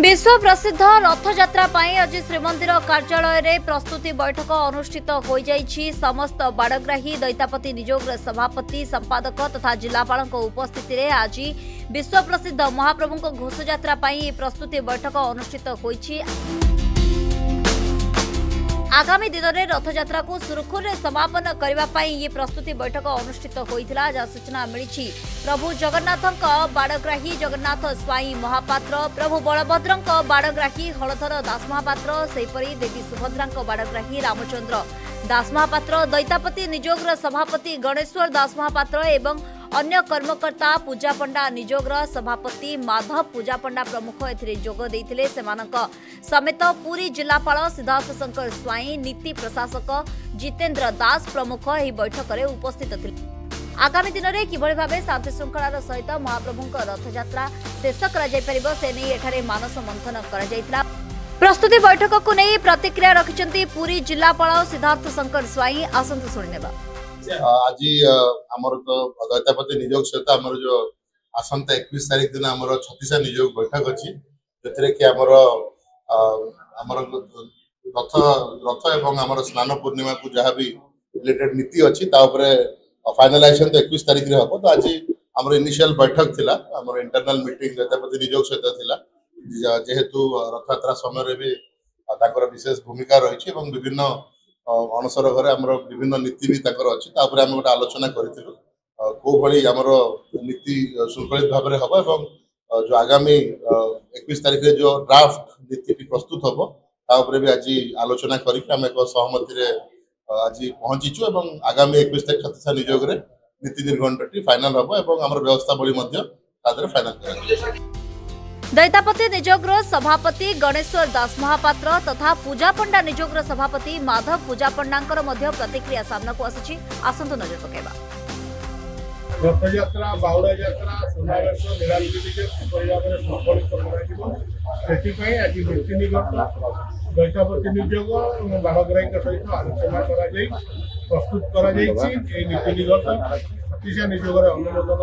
विश्व प्रसिद्ध रथयात्रा आज श्रीमंदिर कार्यालय में प्रस्तुति बैठक अनुष्ठित हो जाइछि। समस्त बाड़ग्राही दैतापति निजोग सभापति संपादक तथा जिलापाल उपस्थित में आज विश्व प्रसिद्ध महाप्रभु घोषयात्रा प्रस्तुति बैठक अनुष्ठित होइछि। आगामी दिन में रथयात्रा को सुरखुर समापन करने ये प्रस्तुति बैठक अनुष्ठित होता जहाँ सूचना मिली। प्रभु जगन्नाथ बाड़ग्राही जगन्नाथ स्वाई महापात्र, प्रभु बलभद्र बाड़ग्राही हलधर दास महापात्र, सेहीपरि देवी सुभद्रा बाड़ग्राही रामचंद्र दास महापात्र, दैतापति निजोग्र सभापति गणेश्वर दास महापात्र एवं अन्य कर्मकर्ता पूजा पंडा निजोग्र सभापति माधव पूजा पंडा प्रमुख जोग देइथिले। सेमानक समेत पुरी जिलापाल सिद्धार्थ शंकर स्वाई, नीति प्रशासक जितेन्द्र दास प्रमुख एही बैठक में उपस्थित थिले। आगामी दिन में किभଳି भाबे शांति श्रृंखलार सहित महाप्रभु रथयात्रा शेष कर से नहीं एठारे मानस मंथन करा। प्रस्तुति बैठक को नहीं प्रतिक्रिया रखिछन्ती पुरी जिलापाल सिद्धार्थ शंकर स्वाई। आसंतु सुनिनेबा। आज आमर तो दैतापति निजोग सहित आमर जो आसंता 21 तारीख दिन आमर 36 निजोग बैठक अच्छी जो कि आमर रथ रथ एवं आमर स्नान पूर्णिमा को जहाँ भी रिलेटेड नीति अच्छी फाइनालाइजेशन तो 21 तारीख रे हम। तो आज आमर इनिशियल बैठक थिला, आमर इंटरनल मीटिंग दैतापति निजोग सहित थिला जेहेतु रथयात्रा समय भी विशेष भूमिका रही विभिन्न अणसर घरे आमर विभिन्न नीति भी अच्छी आम गोटे आलोचना करूँ कौ भाई आमर नीति श्रृंखलित भाव में हम एवं जो आगामी 21 तारीख में जो ड्राफ्ट नीति प्रस्तुत हम तापर भी आज आलोचना करके एक सहमति आज पहुंचीचु एवं आगामी 21 तारीख छत्तीस निजोग नीति निर्घंटी फाइनाल हम एवं आमर व्यवस्थावली फाइनाल कर। दैतापति निजोग्र सभापति गणेश्वर दास महापात्र तथा पूजा पंडा निजोग्र सभापति माधव पूजा पंडांकर प्रतिक्रिया सामना को आसी। आसंतु नजर पकेबा। रथयात्रा बाहुड़ा यात्रा समावेश आज नीति निगत दैतापति निजोग और बाड़ग्राही सहित आलोचना प्रस्तुत कर नीति निगत निजोग अनुमोदन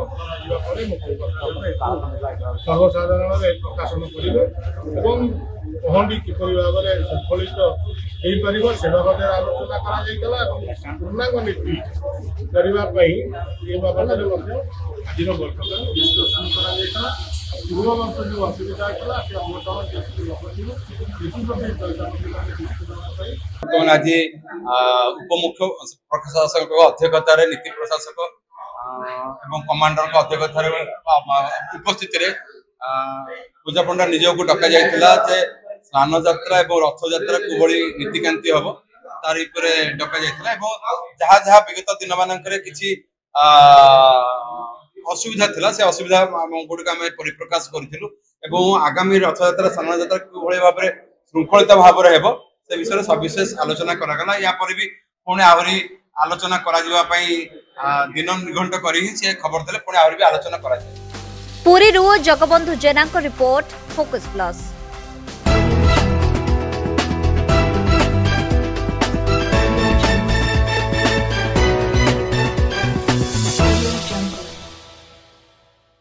सर्वसाधारण प्रकाशन करेंगे पहंडी किपर भाव में संकलित हो पार से बाबद आलोचना पूर्णांग नीति करने ये बाबद आज बैठक विश्लेषण कर पूर्व वर्ष जो असुविधा आज उपमुख्य प्रशासक अध्यक्षतार नीति प्रशासक एवं कमांडर अध्यक्षतार उपस्थित पूजा पंडा निजोग डका जाइतिला जे स्नान यात्रा और रथ यात्रा कोभली नीतिकांति हम तार डका जाइतिला एवं जहाँ जहाँ विगत दिन मानकरे किछि असुविधा थिला से असुविधा गुड़िक आम परिप्रकाश करूँ आगामी रथ यात्रा स्नान यात्रा कोभली भाव में श्रृंखलित भाव में हेब से विषय सविशेष आलोचना करागला। या पर भी पुणे आहरी आलोचना करा जिवा पई दिन निघंट करी से खबर देले पुणे आहरी भी आलोचना करा जाय। पुरी जगबंधु जेना रिपोर्ट फोकस प्लस।